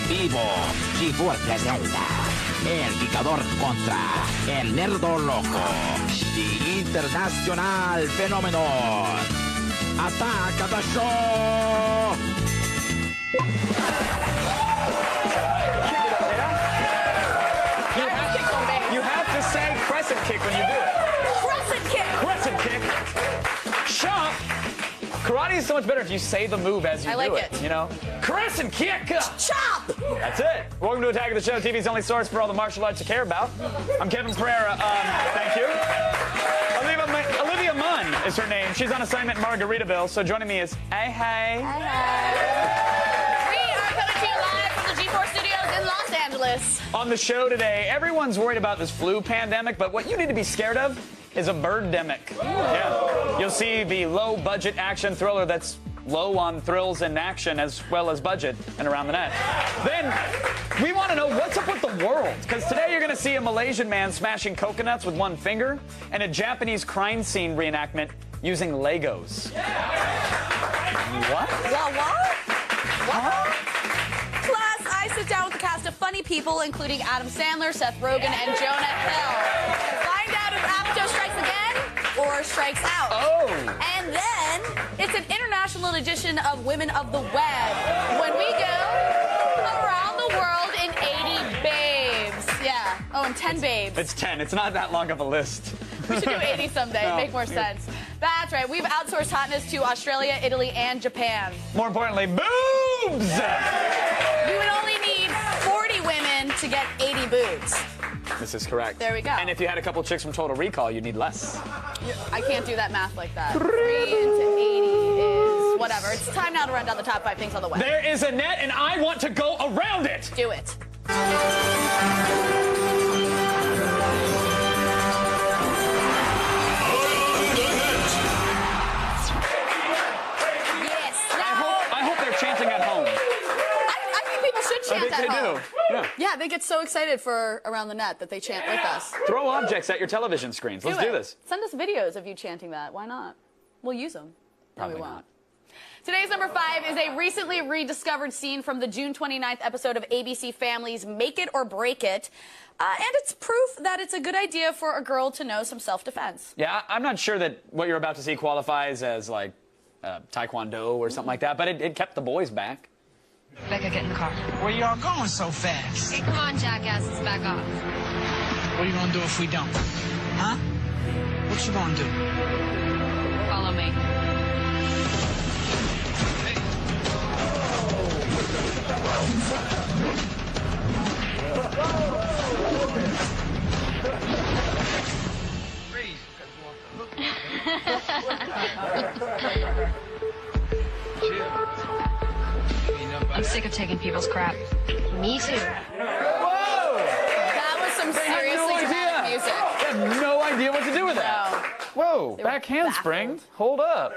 vivo, G4 presenta El Picador contra El Nerdo Loco y Internacional Fenómeno. ¡Ataca the show! You have to say crescent kick when you do it. Crescent kick! Crescent kick. Chop. Karate is so much better if you say the move as you I do like it. it. You know? Crescent kick. Chop! That's it. Welcome to Attack of the Show, TV's only source for all the martial arts you care about. I'm Kevin Pereira. Thank you. Olivia Munn is her name. She's on assignment in Margaritaville, so joining me is Hey. We are coming to you live from the G4 studios in Los Angeles. On the show today, everyone's worried about this flu pandemic, but what you need to be scared of is a bird-demic. Yeah. You'll see the low-budget action thriller that's low on thrills and action as well as budget and around the net. Then we want to know what's up with the world, because today you're going to see a Malaysian man smashing coconuts with one finger and a Japanese crime scene reenactment using Legos. What? What? Plus, I sit down with a cast of funny people, including Adam Sandler, Seth Rogen, and Jonah Hill. Find out if Apatow strikes again or strikes out. Oh. And then it's an international edition of Women of the Web when we go around the world in 80 babes. Yeah. Oh, and 10 babes. It's 10. It's not that long of a list. We should do 80 someday. No. Make more sense. That's right. We've outsourced hotness to Australia, Italy, and Japan. More importantly, boobs! You would only need 40 women to get 80 boobs. This is correct. There we go. And if you had a couple chicks from Total Recall, you'd need less. I can't do that math like that. 3 into 80 is whatever. It's time now to run down the top 5 things on the web. There is a net, and I want to go around it. Do it. Yes. I hope they're chanting at home. I think people should chant I think at they home. do. Yeah. Yeah, they get so excited for Around the Net that they chant with us. Throw objects at your television screens. Let's do it. this. Send us videos of you chanting that. Why not? We'll use them. Probably no, we won't. not. Today's number 5 is a recently rediscovered scene from the June 29th episode of ABC Family's Make It or Break It. And it's proof that it's a good idea for a girl to know some self-defense. Yeah, I'm not sure that what you're about to see qualifies as, like, Taekwondo or something like that, but it kept the boys back. Becca, get in the car. Where y'all going so fast? Hey, come on, jackasses, back off. What are you gonna do if we don't? Huh? What you gonna do? Follow me. I'm sick of taking people's crap. Me too. Whoa! That was some seriously dramatic music. I have no idea what to do with that. No. Whoa, They were back handspring. Hold up.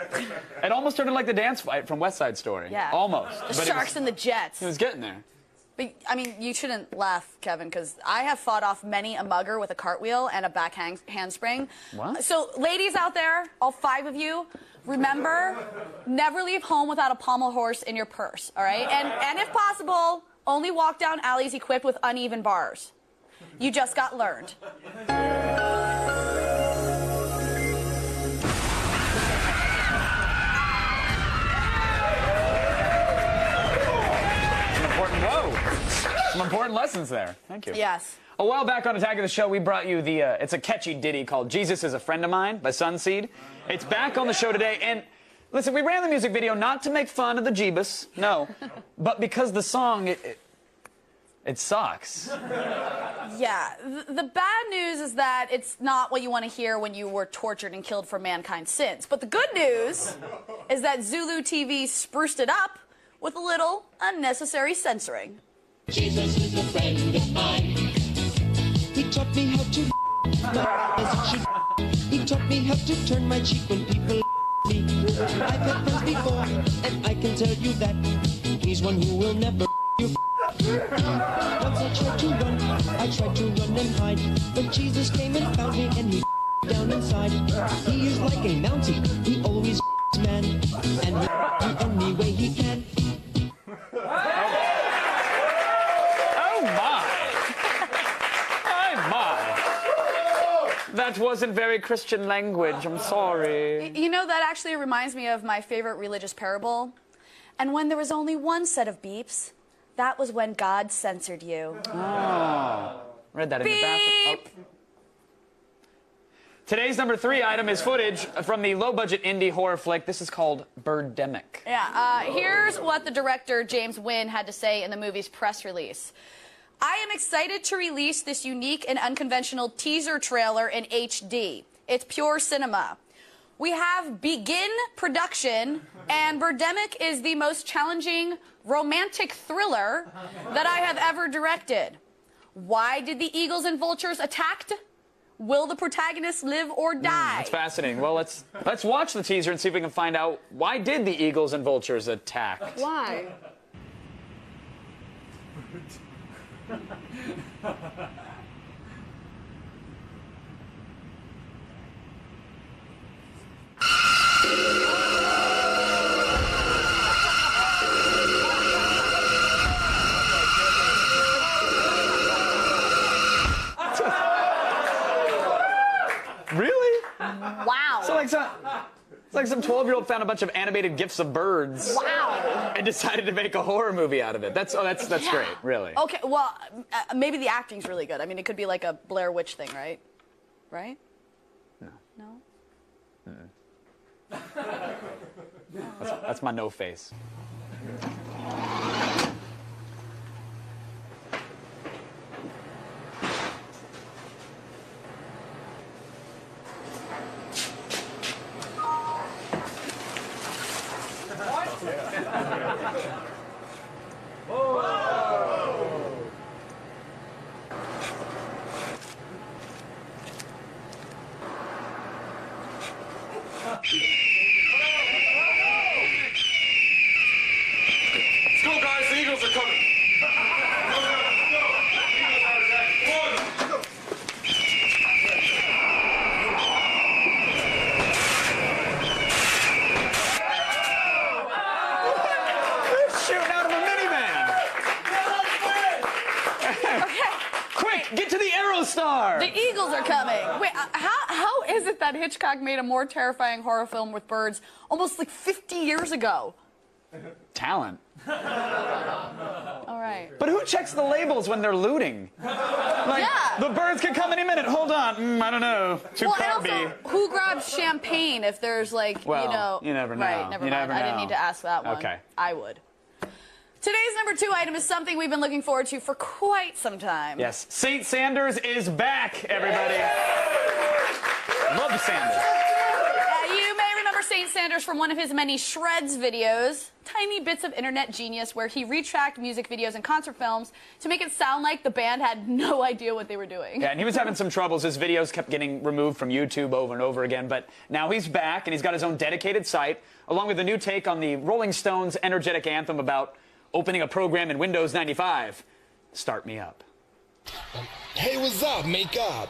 It almost turned into like the dance fight from West Side Story. Yeah. Almost. The But Sharks and the Jets. It was getting there. But, I mean, you shouldn't laugh, Kevin, because I have fought off many a mugger with a cartwheel and a back handspring. What? So, ladies out there, all 5 of you, remember, never leave home without a pommel horse in your purse, all right? And if possible, only walk down alleys equipped with uneven bars. You just got learned. Some important lessons there. Thank you. Yes. A while back on Attack of the Show, we brought you the, it's a catchy ditty called Jesus is a Friend of Mine by Sunseed. It's back on the show today, and listen, we ran the music video not to make fun of the Jeebus, no, but because the song, it sucks. Yeah. The bad news is that it's not what you want to hear when you were tortured and killed for mankind's sins. But the good news is that Zulu TV spruced it up with a little unnecessary censoring. Jesus is a friend of mine. He taught me how to as it should. He taught me how to turn my cheek when people me. I've had friends before, and I can tell you that he's one who will never you. Once I tried to run and hide, but Jesus came and found me, and he down inside. He is like a Mountie. He always man, and he you any way he can. That wasn't very Christian language. I'm sorry. You know, that actually reminds me of my favorite religious parable. And when there was only one set of beeps, that was when God censored you. Oh. Read that in the bathroom. Beep! Oh. Today's number 3 item is footage from the low-budget indie horror flick. This is called Birdemic. Yeah, here's what the director, James Wynn, had to say in the movie's press release. I am excited to release this unique and unconventional teaser trailer in HD. It's pure cinema. We have begin production, and Birdemic is the most challenging romantic thriller that I have ever directed. Why did the eagles and vultures attack? Will the protagonist live or die? That's fascinating. Well, let's watch the teaser and see if we can find out why did the eagles and vultures attack. Why? Really? Wow. So it's like some 12-year-old found a bunch of animated gifs of birds. Wow. And decided to make a horror movie out of it. That's Yeah. great, really. Okay, well, maybe the acting's really good. I mean, it could be like a Blair Witch thing, right? Right? No. No? That's my no face. Let's go, guys. The Eagles are coming. Shooting out of a minivan. Okay. Quick, get to the Aerostar. The Eagles are coming. Wait, how is it that Hitchcock made a more terrifying horror film with birds almost like 50 years ago? Talent. All right. But who checks the labels when they're looting? Like, Yeah. the birds could come any minute. Hold on. I don't know. Too Well, and carby. also, who grabs champagne if there's like, Well, you know... you never know. Right, never You mind. never I didn't know. need to ask that one. Okay. I would. Today's number 2 item is something we've been looking forward to for quite some time. Yes. St. Sanders is back, everybody. Love Sanders. You may remember St. Sanders from one of his many Shreds videos, tiny bits of internet genius where he retracked music videos and concert films to make it sound like the band had no idea what they were doing. Yeah, and he was having some troubles. His videos kept getting removed from YouTube over and over again, but now he's back, and he's got his own dedicated site, along with a new take on the Rolling Stones' energetic anthem about opening a program in Windows 95. Start me up. Hey, what's up, makeup?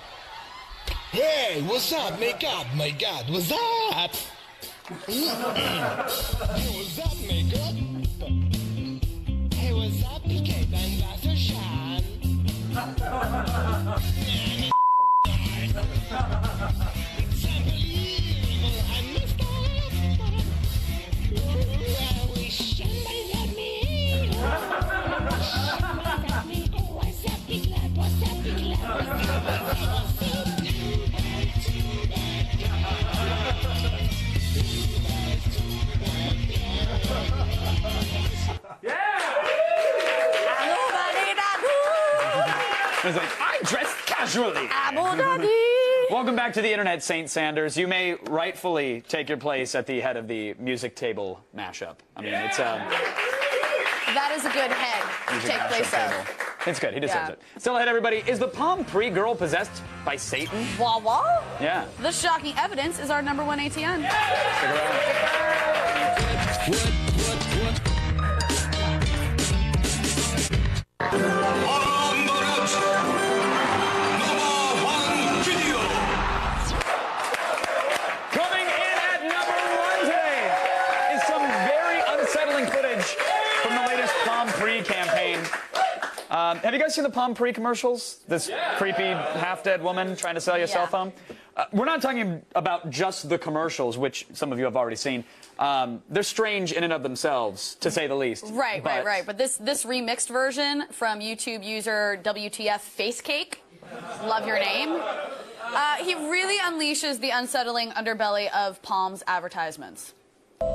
Hey, what's up, makeup? My God, what's up? Hey, what's up, makeup? Hey, what's up, PK? Dann war's so schön. It's unbelievable, I messed up. I wish somebody let me in. Somebody let me in. Oh, what's up, big lad? What's up, big lad? What's up, I was like, I dress casually. Abu Dhabi. Welcome back to the internet, St. Sanders. You may rightfully take your place at the head of the music table mashup. I mean, it's That is a good head to music take mashup place table. of. It's good. He deserves Yeah. it. Still ahead, everybody. Is the Palm Pre girl possessed by Satan? Wah wah? Yeah. The shocking evidence is our number 1 ATN. Stick around. Coming in at number 1 today is some very unsettling footage from the latest Palm Pre campaign. Have you guys seen the Palm Pre commercials? This creepy half-dead woman trying to sell you a cell phone? We're not talking about just the commercials, which some of you have already seen. They're strange in and of themselves, to say the least. Right. But this remixed version from YouTube user WTF Facecake, love your name, he really unleashes the unsettling underbelly of Palm's advertisements. The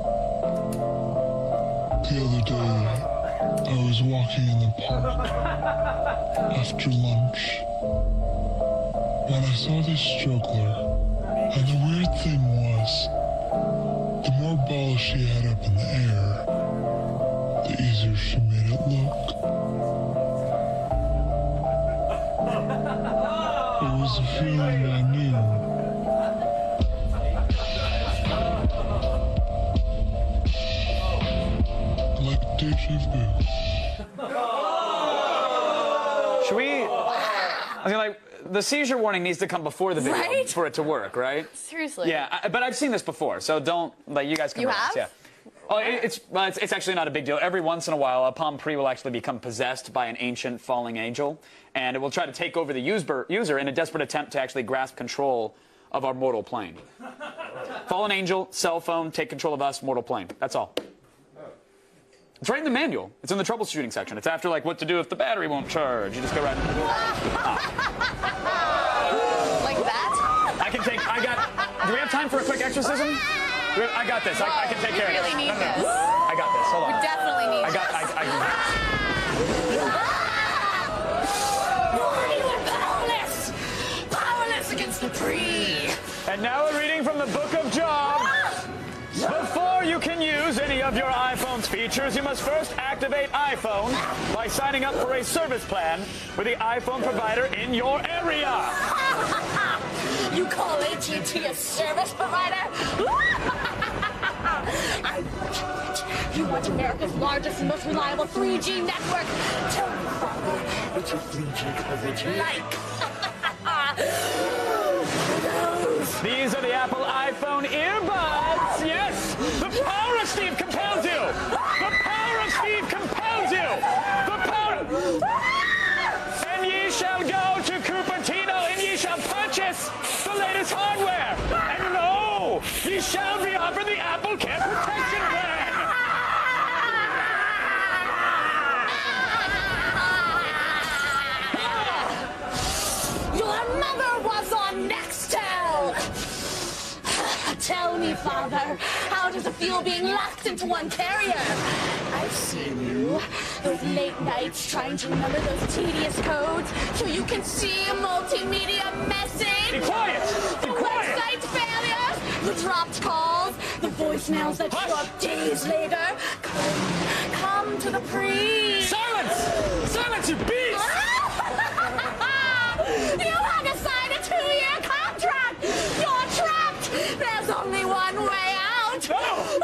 other day, I was walking in the park after lunch, and I saw this juggler, and the weird thing was, the more balls she had up in the air, the easier she made it look. It was a feeling I knew. Like deja vu. Should we... I mean, like, the seizure warning needs to come before the video for it to work, right? Seriously. Yeah, but I've seen this before, so don't... Like, you guys can... You relax, have? Yeah. Oh, it's actually not a big deal. Every once in a while, a Palm Pre will actually become possessed by an ancient falling angel, and it will try to take over the user in a desperate attempt to actually grasp control of our mortal plane. Fallen angel, cell phone, take control of us, mortal plane. That's all. It's right in the manual. It's in the troubleshooting section. It's after, like, what to do if the battery won't charge. You just go right... Like that? Do we have time for a quick exorcism? I got this. I can take care of it. We really need this. I got this. Hold on. We definitely need this. Powerless against the tree. And now a reading from the Book of Job. Before you can use any of your iPhone's features, you must first activate iPhone by signing up for a service plan with the iPhone provider in your area. You call AT&T a service provider? I want it. You want America's largest and most reliable 3G network. Tell me, Father, what's your 3G coverage like? These are the Apple iPhone earbuds. Yes, the power of Steve compels you. The power of Steve compels you. The power. And ye shall go to Cupertino, and ye shall purchase the latest hardware. And lo, ye shall be offered the Apple Care Protection Plan. Your mother was on Nextel. Tell me, Father, how does it feel being locked into one carrier? I've seen you, those late nights trying to remember those tedious codes so you can see a multimedia message. Be quiet! Be The quiet! website failures, the dropped calls, the voicemails that show up days later. Come to the pre. Silence! Silence, you beast! You had to sign a 2-year contract! You're trapped! There's only one way out! No!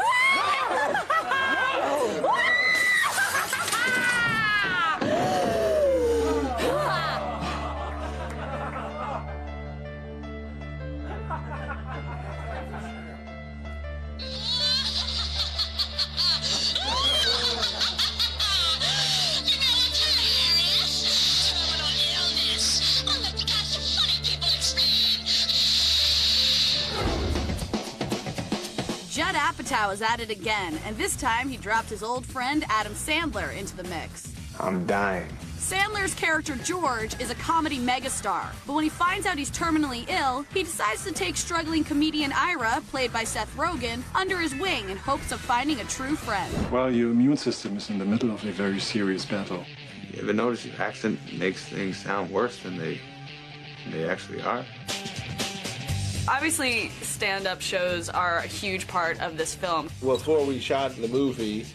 Judd Apatow is at it again, and this time he dropped his old friend Adam Sandler into the mix. I'm dying. Sandler's character George is a comedy megastar, but when he finds out he's terminally ill, he decides to take struggling comedian Ira, played by Seth Rogen, under his wing in hopes of finding a true friend. Well, your immune system is in the middle of a very serious battle. You ever notice your accent makes things sound worse than they actually are? Obviously, stand-up shows are a huge part of this film. Well, before we shot the movie,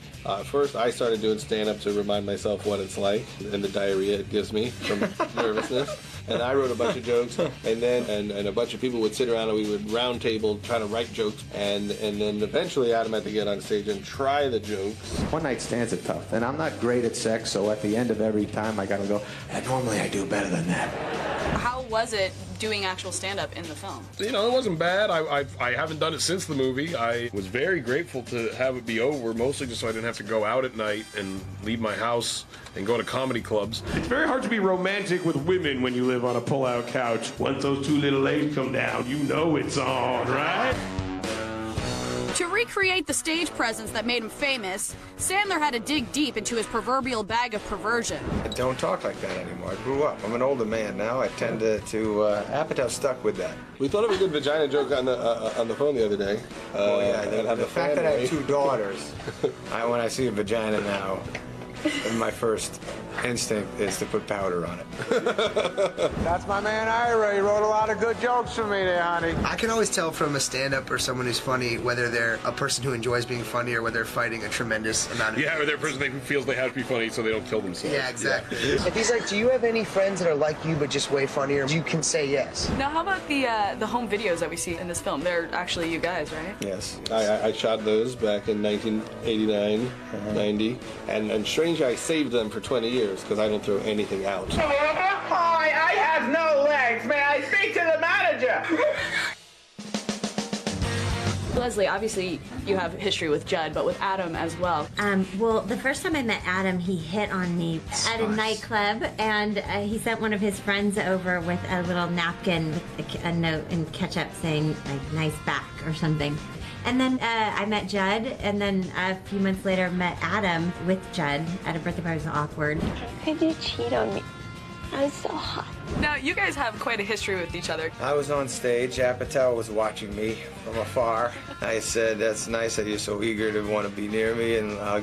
first I started doing stand-up to remind myself what it's like and the diarrhea it gives me from nervousness. And I wrote a bunch of jokes, and then and a bunch of people would sit around and we would round table trying to write jokes, and then eventually Adam had to get on stage and try the jokes. One night stands are tough, and I'm not great at sex, so at the end of every time I gotta go, normally I do better than that. How was it doing actual stand-up in the film? You know, it wasn't bad. I haven't done it since the movie. I was very grateful to have it be over, mostly just so I didn't have to go out at night and leave my house and go to comedy clubs. It's very hard to be romantic with women when you live on a pull-out couch. Once those two little legs come down, you know it's on, right? To recreate the stage presence that made him famous, Sandler had to dig deep into his proverbial bag of perversion. I don't talk like that anymore. I grew up. I'm an older man now. I tend to Apatow stuck with that. We thought of a good vagina joke on the phone the other day. The fact that I have two daughters, when I see a vagina now, my first instinct is to put powder on it. That's my man Ira. He wrote a lot of good jokes for me there, honey. I can always tell from a stand-up or someone who's funny whether they're a person who enjoys being funny or whether they're fighting a tremendous amount of... Yeah, or they're a person who feels they have to be funny so they don't kill themselves. Yeah, exactly. If he's like, do you have any friends that are like you but just way funnier? You can say yes. Now, how about the home videos that we see in this film? They're actually you guys, right? Yes. I shot those back in 1989, 90, and strangely I saved them for 20 years because I don't throw anything out. Hi, I have no legs. May I speak to the manager? Leslie, obviously you have history with Judd, but with Adam as well. Well, the first time I met Adam, he hit on me at a nightclub, and he sent one of his friends over with a little napkin with a note and ketchup saying, like, nice back or something. And then I met Judd, and then a few months later met Adam with Judd at a birthday party. It was awkward. Could you cheat on me? I was so hot. Now, you guys have quite a history with each other. I was on stage. Apatow was watching me from afar. I said, that's nice that you're so eager to want to be near me, and I'll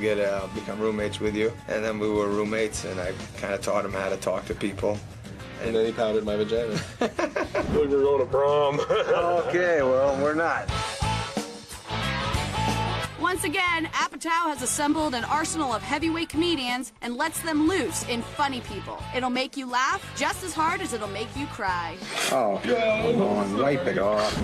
become roommates with you. And then we were roommates, and I kind of taught him how to talk to people. And then he powdered my vagina. Look, we're going to prom. Okay, well, we're not. Once again, Apatow has assembled an arsenal of heavyweight comedians and lets them loose in funny people. It'll make you laugh just as hard as it'll make you cry. Oh, come on, wipe it off.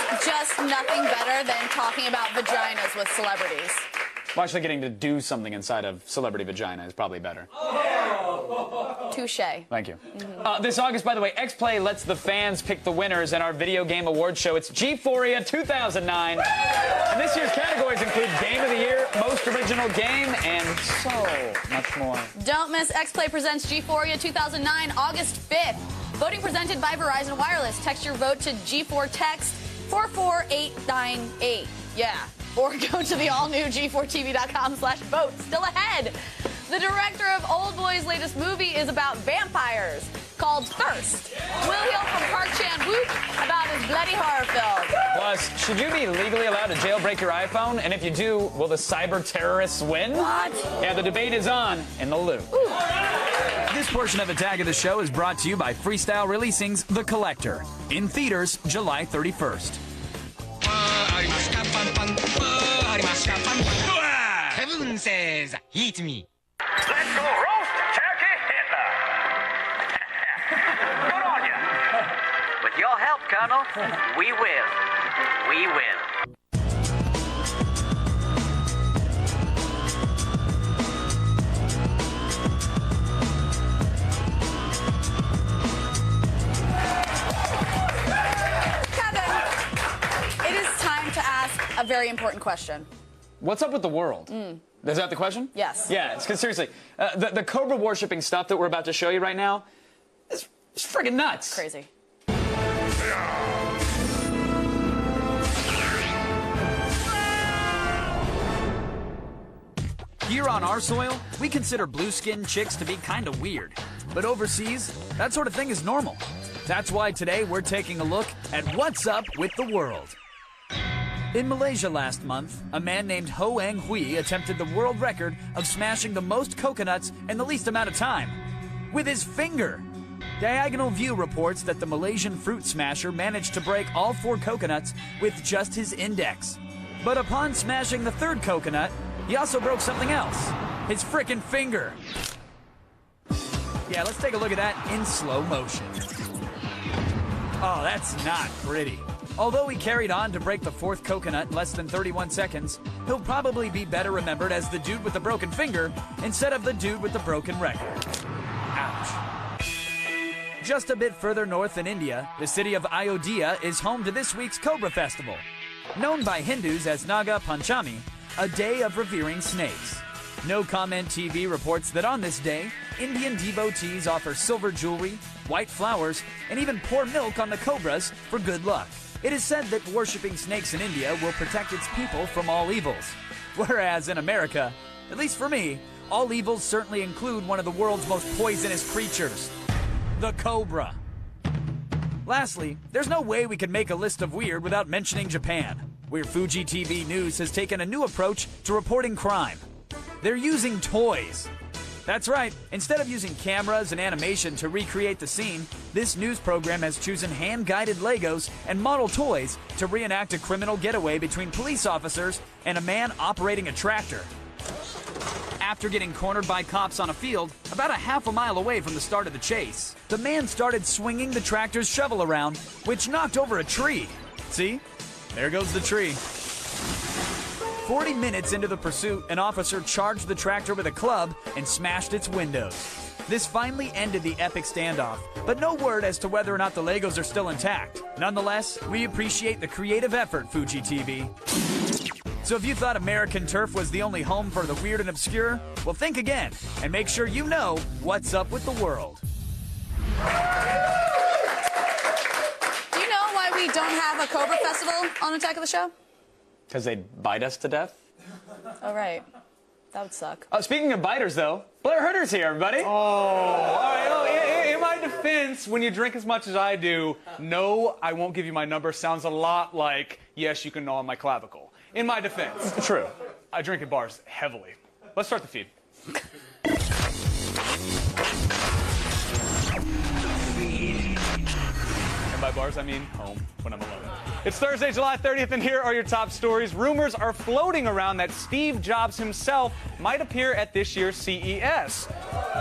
There's just nothing better than talking about vaginas with celebrities. Well, actually getting to do something inside of celebrity vagina is probably better. Touche. Thank you. This August, by the way, XPlay lets the fans pick the winners in our video game awards show. It's G4ia 2009. And this year's categories include Game of the Year, Most Original Game, and so much more. Don't miss XPlay presents G4ia 2009, August 5th. Voting presented by Verizon Wireless. Text your vote to G4Text 44898. Yeah. Or go to the all-new G4TV.com/vote. Still ahead. The director of Old Boy's latest movie is about vampires, called Thirst. We'll hear from Park Chan-wook about his bloody horror film. Plus, should you be legally allowed to jailbreak your iPhone? And if you do, will the cyber terrorists win? What? Yeah, the debate is on in the loop. Ooh. This portion of Attack of the Show is brought to you by Freestyle Releasing's The Collector. In theaters, July 31st. Heaven says, eat me. Let's go roast Turkey Hitler. Good on you. With your help, Colonel, we will. We will. Kevin, it is time to ask a very important question. What's up with the world? Is that the question? Yes. Yeah, because seriously, the Cobra worshipping stuff that we're about to show you right now is friggin' nuts. Crazy. Here on our soil, we consider blue-skinned chicks to be kind of weird. But overseas, that sort of thing is normal. That's why today we're taking a look at what's up with the world. In Malaysia last month, a man named Ho Ang Hui attempted the world record of smashing the most coconuts in the least amount of time. With his finger! Diagonal View reports that the Malaysian fruit smasher managed to break all 4 coconuts with just his index. But upon smashing the 3rd coconut, he also broke something else. His frickin' finger. Yeah, let's take a look at that in slow motion. Oh, that's not pretty. Although he carried on to break the fourth coconut in less than 31 seconds, he'll probably be better remembered as the dude with the broken finger instead of the dude with the broken record. Ouch. Just a bit further north in India, the city of Ayodhya is home to this week's Cobra Festival. Known by Hindus as Naga Panchami, a day of revering snakes. No Comment TV reports that on this day, Indian devotees offer silver jewelry, white flowers, and even pour milk on the cobras for good luck. It is said that worshipping snakes in India will protect its people from all evils. Whereas in America, at least for me, all evils certainly include one of the world's most poisonous creatures, the cobra. Lastly, there's no way we can make a list of weird without mentioning Japan, where Fuji TV News has taken a new approach to reporting crime. They're using toys. That's right, instead of using cameras and animation to recreate the scene, this news program has chosen hand-guided Legos and model toys to reenact a criminal getaway between police officers and a man operating a tractor. After getting cornered by cops on a field, about a half a mile away from the start of the chase, the man started swinging the tractor's shovel around, which knocked over a tree. See? There goes the tree. 40 minutes into the pursuit, an officer charged the tractor with a club and smashed its windows. This finally ended the epic standoff, but no word as to whether or not the Legos are still intact. Nonetheless, we appreciate the creative effort, Fuji TV. So if you thought American turf was the only home for the weird and obscure, well, think again and make sure you know what's up with the world. Do you know why we don't have a Cobra Festival on Attack of the Show? Because they'd bite us to death? Oh, right. That would suck. Speaking of biters, though, Blair Herter's here, everybody. Oh, all right. Oh, in my defense, when you drink as much as I do, no, I won't give you my number sounds a lot like, yes, you can gnaw on my clavicle. In my defense. True. I drink at bars heavily. Let's start the feed. And by bars, I mean home when I'm alone. It's Thursday, July 30th, and here are your top stories. Rumors are floating around that Steve Jobs himself might appear at this year's CES.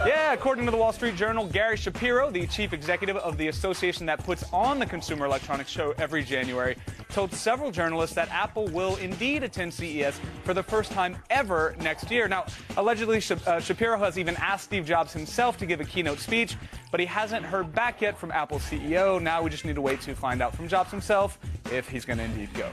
Yeah, according to the Wall Street Journal, Gary Shapiro, the chief executive of the association that puts on the Consumer Electronics Show every January, told several journalists that Apple will indeed attend CES for the first time ever next year. Now, allegedly, Shapiro has even asked Steve Jobs himself to give a keynote speech, but he hasn't heard back yet from Apple's CEO. Now we just need to wait to find out from Jobs himself if he's going to indeed go.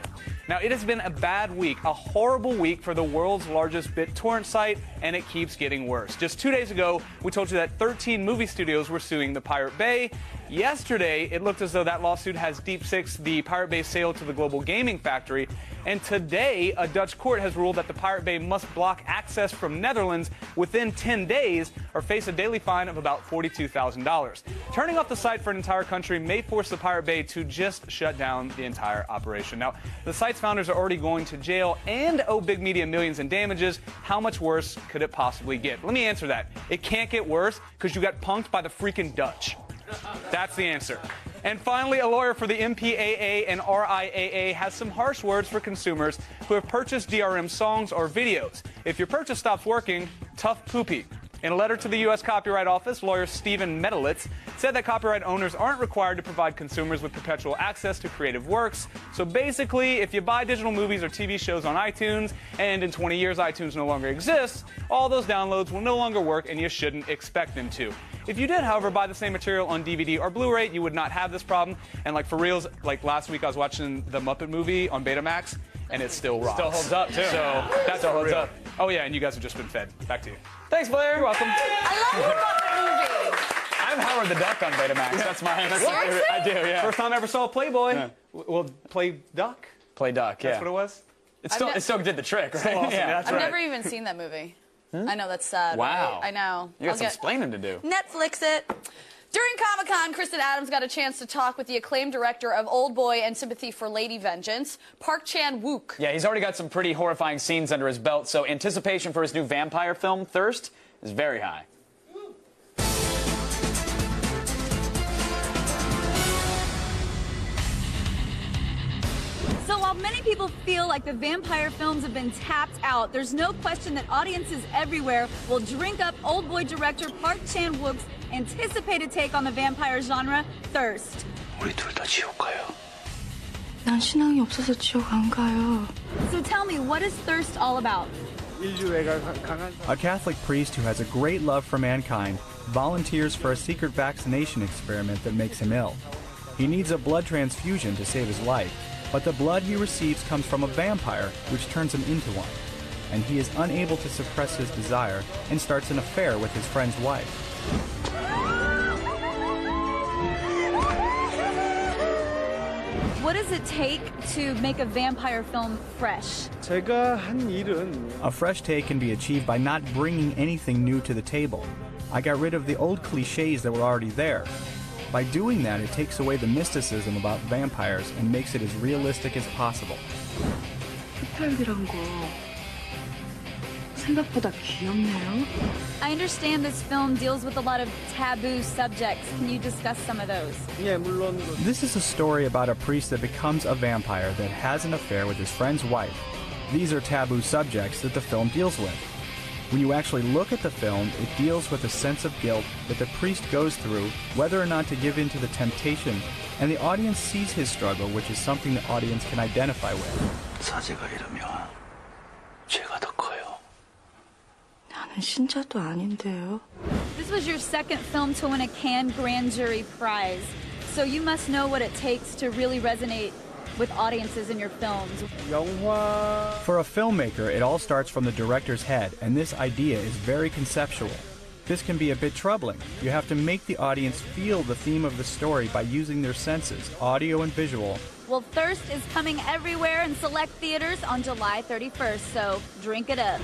Now, it has been a bad week, a horrible week for the world's largest BitTorrent site, and it keeps getting worse. Just 2 days ago, we told you that 13 movie studios were suing the Pirate Bay. Yesterday, it looked as though that lawsuit has Deep Six, the Pirate Bay sale to the global gaming factory. And today, a Dutch court has ruled that the Pirate Bay must block access from Netherlands within 10 days or face a daily fine of about $42,000. Turning off the site for an entire country may force the Pirate Bay to just shut down the entire operation. Now, the site's founders are already going to jail and owe big media millions in damages. How much worse could it possibly get? Let me answer that. It can't get worse because you got punked by the freaking Dutch. That's the answer. And finally, a lawyer for the MPAA and RIAA has some harsh words for consumers who have purchased DRM songs or videos. If your purchase stops working, tough poopy. In a letter to the U.S. Copyright Office, lawyer Stephen Medalitz said that copyright owners aren't required to provide consumers with perpetual access to creative works. So basically, if you buy digital movies or TV shows on iTunes, and in 20 years iTunes no longer exists, all those downloads will no longer work and you shouldn't expect them to. If you did, however, buy the same material on DVD or Blu-ray, you would not have this problem. And like for reals, like last week I was watching the Muppet movie on Betamax, and it still rocks. Still holds up, too. So that's Still holds up. Oh, yeah, and you guys have just been fed. Back to you. Thanks, Blair. You're welcome. I love your Muppet movie. I'm Howard the Duck on Betamax. That's my Seriously? I do, yeah. First time I ever saw a Playboy. Yeah. Well, Play Duck? Play Duck, yeah. That's what it was? It still did the trick, right? Awesome. Yeah. That's I've right. never even seen that movie. I know, that's sad. Wow. Right? I know. You got I'll some explaining to do. Netflix it. During Comic-Con, Kristen Adams got a chance to talk with the acclaimed director of Old Boy and Sympathy for Lady Vengeance, Park Chan-wook. Yeah, he's already got some pretty horrifying scenes under his belt, so anticipation for his new vampire film, Thirst, is very high. So while many people feel like the vampire films have been tapped out, there's no question that audiences everywhere will drink up Old Boy director Park Chan-wook's anticipated take on the vampire genre, Thirst. 난 신앙이 없어서 지옥 안 가요. So tell me, what is thirst all about? A Catholic priest who has a great love for mankind volunteers for a secret vaccination experiment that makes him ill. He needs a blood transfusion to save his life, but the blood he receives comes from a vampire, which turns him into one. And he is unable to suppress his desire and starts an affair with his friend's wife. What does it take to make a vampire film fresh? A fresh take can be achieved by not bringing anything new to the table. I got rid of the old cliches that were already there. By doing that, it takes away the mysticism about vampires and makes it as realistic as possible. I understand this film deals with a lot of taboo subjects. Can you discuss some of those? This is a story about a priest that becomes a vampire that has an affair with his friend's wife. These are taboo subjects that the film deals with. When you actually look at the film, it deals with a sense of guilt that the priest goes through, whether or not to give in to the temptation, and the audience sees his struggle, which is something the audience can identify with. 사제가 이러면 죄가 더 커요. 나는 신자도 아닌데요. This was your second film to win a Cannes Grand Jury Prize, so you must know what it takes to really resonate with audiences in your films. For a filmmaker, it all starts from the director's head, and this idea is very conceptual. This can be a bit troubling. You have to make the audience feel the theme of the story by using their senses, audio and visual. Well, Thirst is coming everywhere in select theaters on July 31st, so drink it up.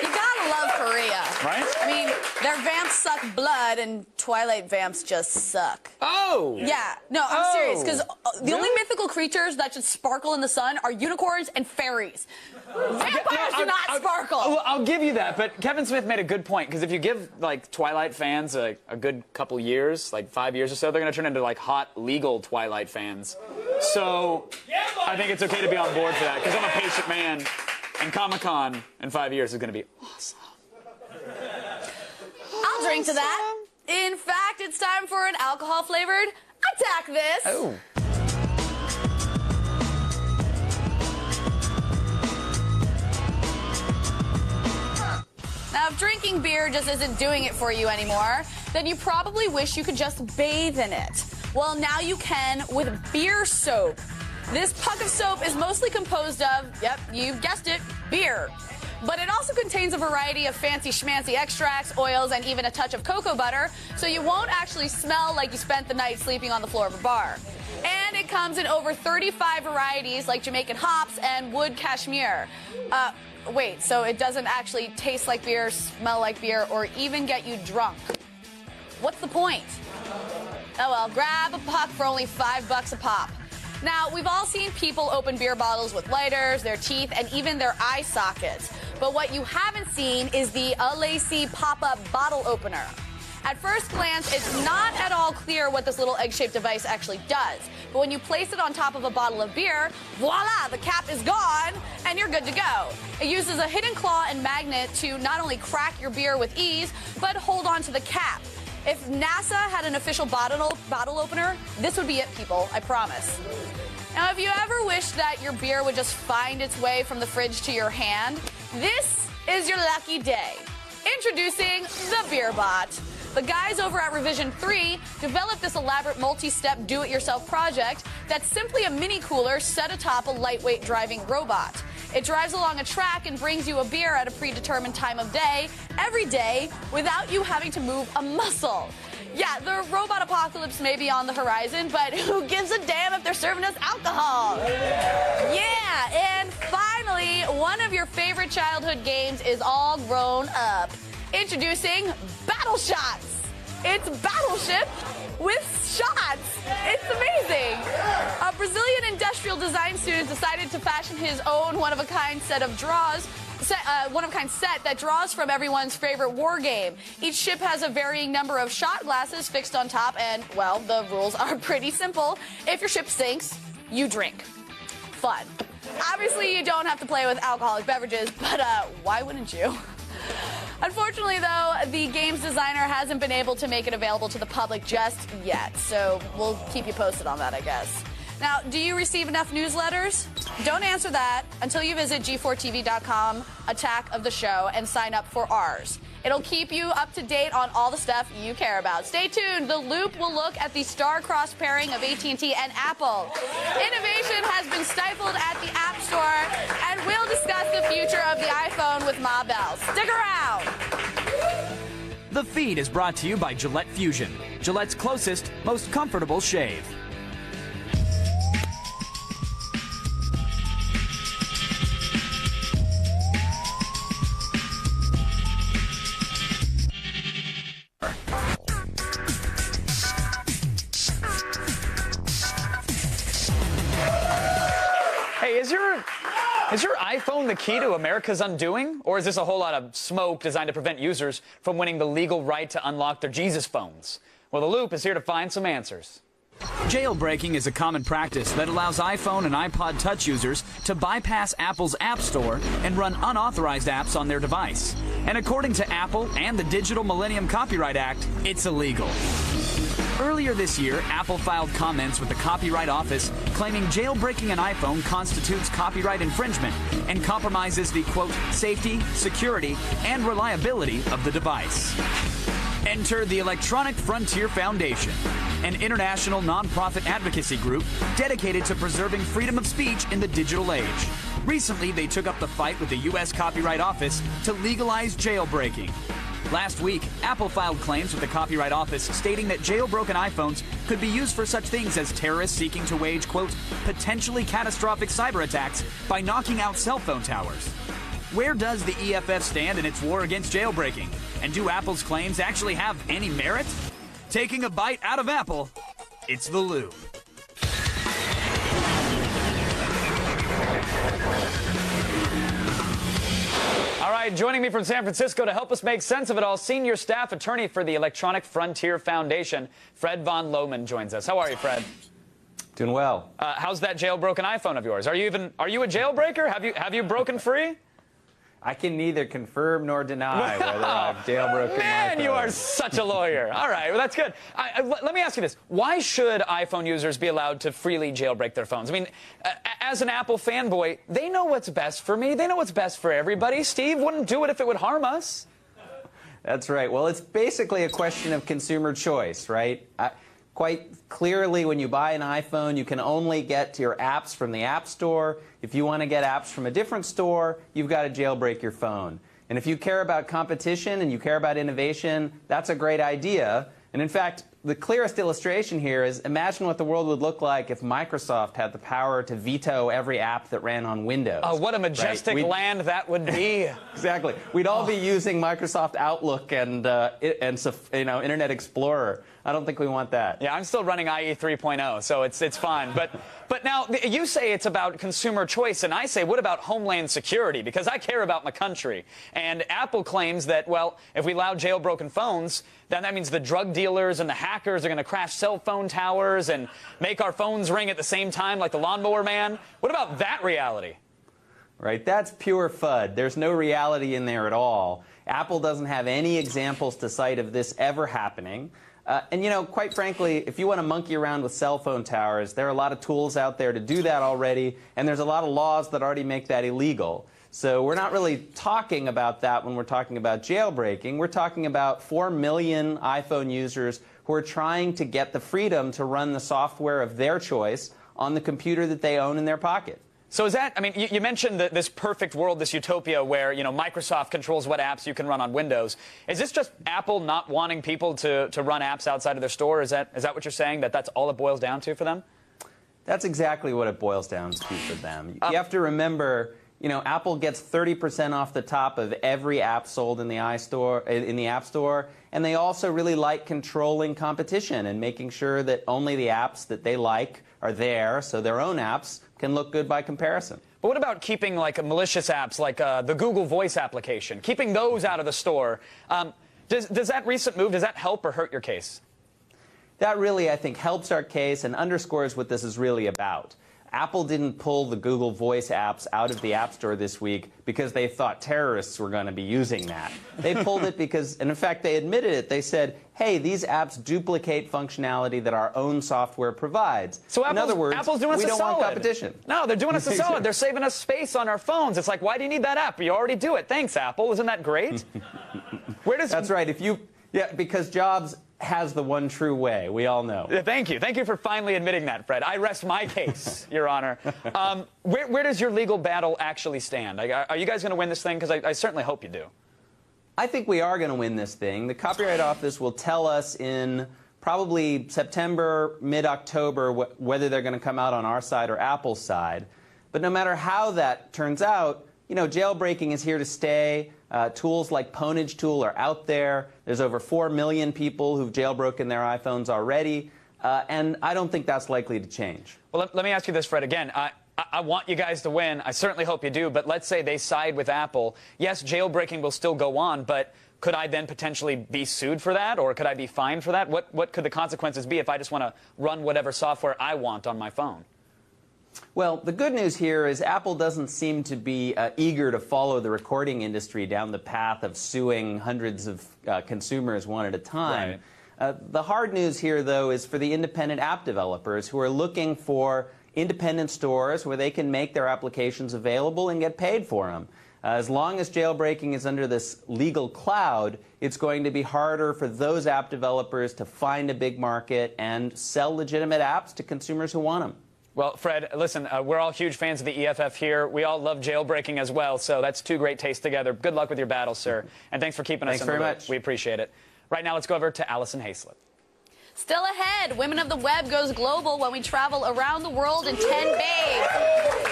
You gotta love Korea. Right? I mean, their vamps suck blood and Twilight vamps just suck. Oh! Yeah. No, I'm serious, because the only mythical creatures that should sparkle in the sun are unicorns and fairies. Vampires do not sparkle! Well, I'll give you that, but Kevin Smith made a good point, because if you give, like, Twilight fans a good couple years, like 5 years or so, they're going to turn into, like, hot, legal Twilight fans. So, I think it's okay to be on board for that, because I'm a patient man, and Comic-Con in 5 years is going to be awesome. I'll drink to that. In fact, it's time for an alcohol-flavored Attack This. Oh. Now, if drinking beer just isn't doing it for you anymore, then you probably wish you could just bathe in it. Well, now you can with beer soap. This puck of soap is mostly composed of, yep, you guessed it, beer. But it also contains a variety of fancy schmancy extracts, oils, and even a touch of cocoa butter, so you won't actually smell like you spent the night sleeping on the floor of a bar. And it comes in over 35 varieties like Jamaican hops and wood cashmere. Wait, so it doesn't actually taste like beer, smell like beer, or even get you drunk. What's the point? Oh well, grab a puck for only $5 a pop. Now, we've all seen people open beer bottles with lighters, their teeth, and even their eye sockets. But what you haven't seen is the LAC pop-up bottle opener. At first glance, it's not at all clear what this little egg-shaped device actually does. But when you place it on top of a bottle of beer, voila, the cap is gone, and you're good to go. It uses a hidden claw and magnet to not only crack your beer with ease, but hold on to the cap. If NASA had an official bottle opener, this would be it, people, I promise. Now, if you ever wished that your beer would just find its way from the fridge to your hand, this is your lucky day. Introducing the Beer Bot. The guys over at Revision 3 developed this elaborate multi-step do-it-yourself project that's simply a mini cooler set atop a lightweight driving robot. It drives along a track and brings you a beer at a predetermined time of day, every day, without you having to move a muscle. Yeah, the robot apocalypse may be on the horizon, but who gives a damn if they're serving us alcohol? Yeah, and finally, one of your favorite childhood games is all grown up. Introducing Battle Shots. It's Battleship with shots. It's amazing. A Brazilian industrial design student decided to fashion his own one-of-a-kind set that draws from everyone's favorite war game. Each ship has a varying number of shot glasses fixed on top, and, well, the rules are pretty simple. If your ship sinks, you drink. Fun. Obviously, you don't have to play with alcoholic beverages, but why wouldn't you? Unfortunately, though, the game's designer hasn't been able to make it available to the public just yet, so we'll keep you posted on that, I guess. Now, do you receive enough newsletters? Don't answer that until you visit g4tv.com, Attack of the Show, and sign up for ours. It'll keep you up to date on all the stuff you care about. Stay tuned. The Loop will look at the star-crossed pairing of AT&T and Apple. Innovation has been stifled at the App Store, and we'll discuss the future of the iPhone with Ma Bell. Stick around. The feed is brought to you by Gillette Fusion, Gillette's closest, most comfortable shave. Hey, is your iPhone the key to America's undoing? Or is this a whole lot of smoke designed to prevent users from winning the legal right to unlock their Jesus phones? Well, The Loop is here to find some answers. Jailbreaking is a common practice that allows iPhone and iPod Touch users to bypass Apple's App Store and run unauthorized apps on their device. And according to Apple and the Digital Millennium Copyright Act, it's illegal. Earlier this year, Apple filed comments with the Copyright Office claiming jailbreaking an iPhone constitutes copyright infringement and compromises the, quote, safety, security, and reliability of the device. Enter the Electronic Frontier Foundation, an international nonprofit advocacy group dedicated to preserving freedom of speech in the digital age. Recently, they took up the fight with the U.S. Copyright Office to legalize jailbreaking. Last week, Apple filed claims with the Copyright Office stating that jailbroken iPhones could be used for such things as terrorists seeking to wage, quote, potentially catastrophic cyber attacks by knocking out cell phone towers. Where does the EFF stand in its war against jailbreaking? And do Apple's claims actually have any merit? Taking a bite out of Apple, it's The Loop. All right, joining me from San Francisco to help us make sense of it all, senior staff attorney for the Electronic Frontier Foundation, Fred von Lohmann joins us. How are you, Fred? Doing well. How's that jailbroken iPhone of yours? Are you a jailbreaker? Have you broken free? I can neither confirm nor deny whether I've jailbroken my Man, phone. you are such a lawyer. All right, well, that's good. Let me ask you this. Why should iPhone users be allowed to freely jailbreak their phones? I mean, as an Apple fanboy, they know what's best for me. They know what's best for everybody. Steve wouldn't do it if it would harm us. That's right. Well, it's basically a question of consumer choice, right? Quite clearly, when you buy an iPhone, you can only get to your apps from the App Store. If you want to get apps from a different store, you've got to jailbreak your phone. And if you care about competition and you care about innovation, that's a great idea. And in fact, the clearest illustration here is imagine what the world would look like if Microsoft had the power to veto every app that ran on Windows. Oh, what a majestic land that would be. Exactly. We'd all be using Microsoft Outlook and Internet Explorer. I don't think we want that. Yeah, I'm still running IE 3.0, so it's fine. But now, you say it's about consumer choice, and I say, what about homeland security? Because I care about my country. And Apple claims that, well, if we allow jailbroken phones, then that means the drug dealers and the hackers are going to crash cell phone towers and make our phones ring at the same time like the Lawnmower Man. What about that reality? Right, that's pure FUD. There's no reality in there at all. Apple doesn't have any examples to cite of this ever happening. And, quite frankly, if you want to monkey around with cell phone towers, there are a lot of tools out there to do that already, and there's a lot of laws that already make that illegal. So we're not really talking about that when we're talking about jailbreaking. We're talking about 4 million iPhone users who are trying to get the freedom to run the software of their choice on the computer that they own in their pocket. So is that, I mean, you mentioned this perfect world, this utopia where, Microsoft controls what apps you can run on Windows. Is this just Apple not wanting people to run apps outside of their store? Is that what you're saying, that's all it boils down to for them? That's exactly what it boils down to for them. You have to remember, Apple gets 30% off the top of every app sold in the App Store, and they also really like controlling competition and making sure that only the apps that they like are there, so their own apps can look good by comparison. But what about keeping malicious apps like the Google Voice application, keeping those out of the store? Does that recent move, does that help or hurt your case? That really, I think, helps our case and underscores what this is really about. Apple didn't pull the Google Voice apps out of the App Store this week because they thought terrorists were going to be using that. They pulled it because, and in fact, they admitted it. They said, hey, these apps duplicate functionality that our own software provides. So in other words, Apple's doing us we a don't solid. want competition. No, they're doing us a solid. They're saving us space on our phones. It's like, why do you need that app? You already do it. Thanks, Apple. Isn't that great? That's right. Because Jobs has the one true way. We all know. Thank you. Thank you for finally admitting that, Fred. I rest my case, Your Honor. Where does your legal battle actually stand? Are you guys going to win this thing? Because I certainly hope you do. I think we are going to win this thing. The Copyright Office will tell us in probably September, mid-October, whether they're going to come out on our side or Apple's side. But no matter how that turns out, you know, jailbreaking is here to stay. Tools like Pwnage Tool are out there. There's over 4 million people who've jailbroken their iPhones already. And I don't think that's likely to change. Well, let me ask you this, Fred, again. I want you guys to win. I certainly hope you do. But let's say they side with Apple. Yes, jailbreaking will still go on, but could I then potentially be sued for that? Or could I be fined for that? What could the consequences be if I just want to run whatever software I want on my phone? Well, the good news here is Apple doesn't seem to be eager to follow the recording industry down the path of suing hundreds of consumers one at a time. Right. The hard news here, though, is for the independent app developers who are looking for independent stores where they can make their applications available and get paid for them. As long as jailbreaking is under this legal cloud, it's going to be harder for those app developers to find a big market and sell legitimate apps to consumers who want them. Well, Fred, listen, we're all huge fans of the EFF here. We all love jailbreaking as well, so that's two great tastes together. Good luck with your battle, sir. And thanks for keeping us in the loop. Thanks very much. We appreciate it. Right now, let's go over to Allison Hayslip. Still ahead, Women of the Web goes global when we travel around the world in 10 babes.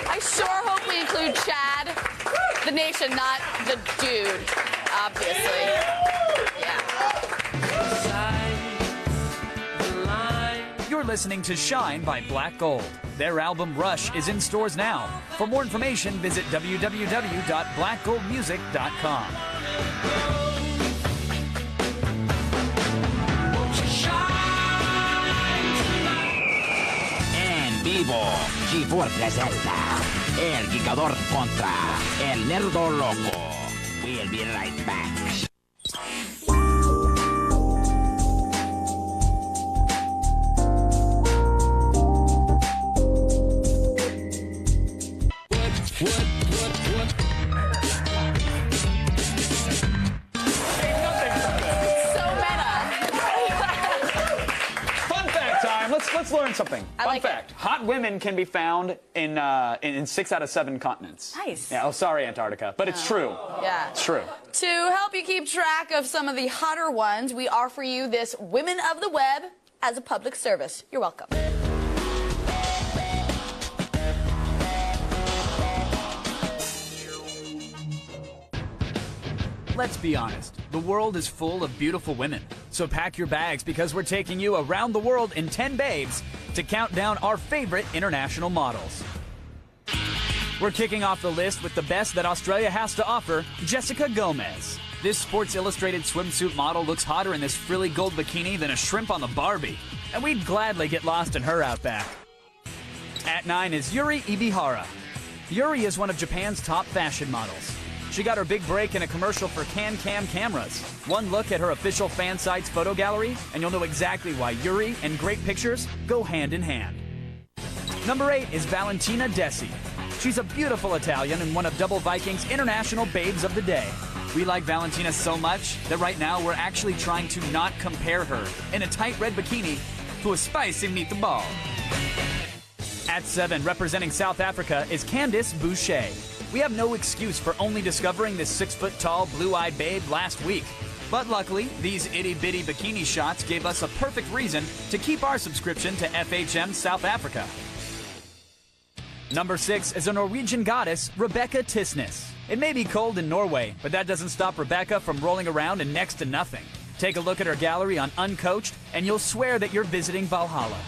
I sure hope we include Chad, the nation, not the dude, obviously. Yeah. You're listening to Shine by Black Gold. Their album Rush is in stores now. For more information, visit www.blackgoldmusic.com. Vivo, G4 presenta El Gigador contra El Nerdo Loco. We'll be right back. Let's learn something. Fun fact. Hot women can be found in 6 out of 7 continents. Nice. Yeah, oh, sorry, Antarctica. But it's true. Yeah. It's true. To help you keep track of some of the hotter ones, we offer you this Women of the Web as a public service. You're welcome. Let's be honest, the world is full of beautiful women. So pack your bags because we're taking you around the world in 10 babes to count down our favorite international models. We're kicking off the list with the best that Australia has to offer, Jessica Gomez. This Sports Illustrated swimsuit model looks hotter in this frilly gold bikini than a shrimp on the Barbie, and we'd gladly get lost in her outback. At 9 is Yuri Ibihara. Yuri is one of Japan's top fashion models. She got her big break in a commercial for CanCam cameras. One look at her official fan site's photo gallery, and you'll know exactly why Yuri and great pictures go hand in hand. Number 8 is Valentina Desi. She's a beautiful Italian and one of Double Viking's international babes of the day. We like Valentina so much that right now we're actually trying to not compare her in a tight red bikini to a spicy meatball. At 7, representing South Africa, is Candice Boucher. We have no excuse for only discovering this 6-foot-tall, blue-eyed babe last week. But luckily, these itty-bitty bikini shots gave us a perfect reason to keep our subscription to FHM South Africa. Number 6 is a Norwegian goddess, Rebecca Tisnes. It may be cold in Norway, but that doesn't stop Rebecca from rolling around in next to nothing. Take a look at her gallery on Uncoached, and you'll swear that you're visiting Valhalla.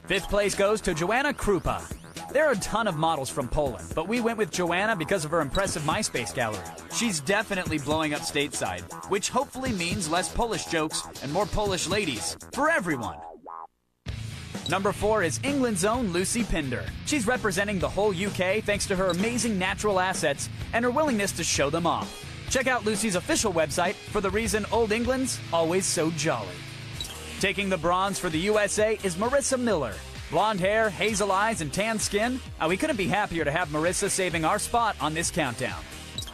5th place goes to Joanna Krupa. There are a ton of models from Poland, but we went with Joanna because of her impressive MySpace gallery. She's definitely blowing up stateside, which hopefully means less Polish jokes and more Polish ladies for everyone. Number 4 is England's own Lucy Pinder. She's representing the whole UK thanks to her amazing natural assets and her willingness to show them off. Check out Lucy's official website for the reason Old England's always so jolly. Taking the bronze for the USA is Marissa Miller. Blonde hair, hazel eyes, and tan skin. We couldn't be happier to have Marissa saving our spot on this countdown.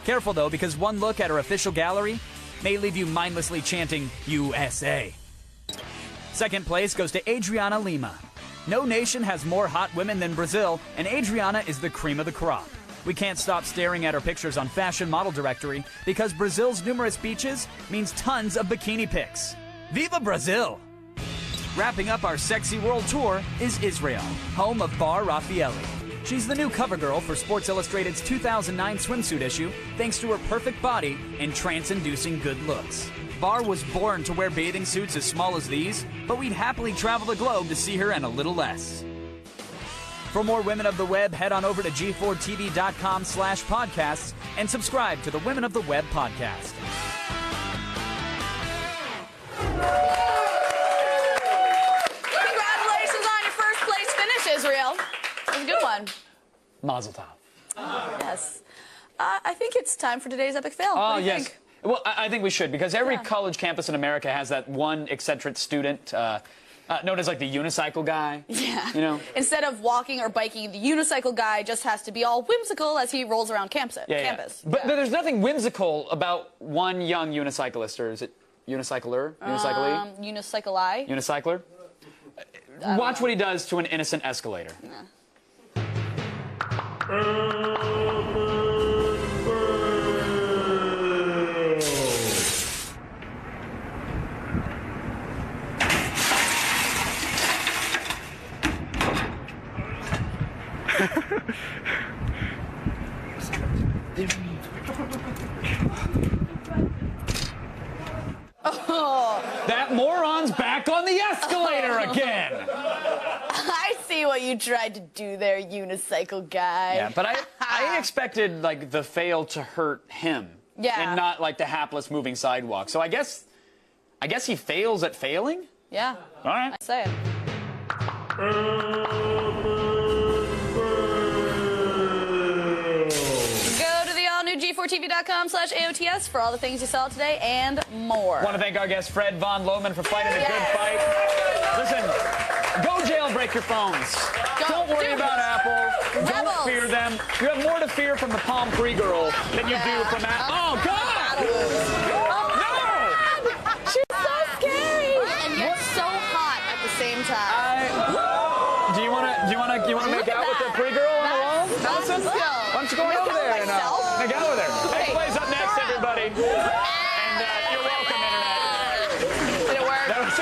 Careful though, because one look at her official gallery may leave you mindlessly chanting USA. Second place goes to Adriana Lima. No nation has more hot women than Brazil, and Adriana is the cream of the crop. We can't stop staring at her pictures on Fashion Model Directory because Brazil's numerous beaches means tons of bikini pics. Viva Brazil! Wrapping up our Sexy World Tour is Israel, home of Bar Raffaelli. She's the new cover girl for Sports Illustrated's 2009 swimsuit issue, thanks to her perfect body and trance-inducing good looks. Bar was born to wear bathing suits as small as these, but we'd happily travel the globe to see her in a little less. For more Women of the Web, head on over to g4tv.com/podcasts and subscribe to the Women of the Web podcast. Congratulations on your first place finish, Israel. That was a good one. Mazel tov. Yes. I think it's time for today's epic fail. What do you think? Well, I think we should, because every college campus in America has that one eccentric student known as like the unicycle guy. Yeah. You know? Instead of walking or biking, the unicycle guy just has to be all whimsical as he rolls around campus. But there's nothing whimsical about one young unicyclist, or is it unicycler? Unicyclee? Unicycle-I. Unicycler? Watch what he does to an innocent escalator. Oh. That moron's back on the escalator again. I see what you tried to do there, unicycle guy. Yeah, but I expected like the fail to hurt him. Yeah. And not like the hapless moving sidewalk. So I guess he fails at failing? Yeah. All right. I say it. G4TV.com/AOTS for all the things you saw today and more. I want to thank our guest Fred Von Lohmann for fighting a good fight. Listen, go jailbreak your phones. Don't worry about Apple. Don't fear them. You have more to fear from the Palm Pre girl than you do from that. Oh, God! No! She's so scary. And yet so hot at the same time. Do you want to make out with the Pre girl on the wall? Allison? Why don't you go over there and make out with her? XPlay's up next, everybody. And you're welcome, Internet. Did it work? That was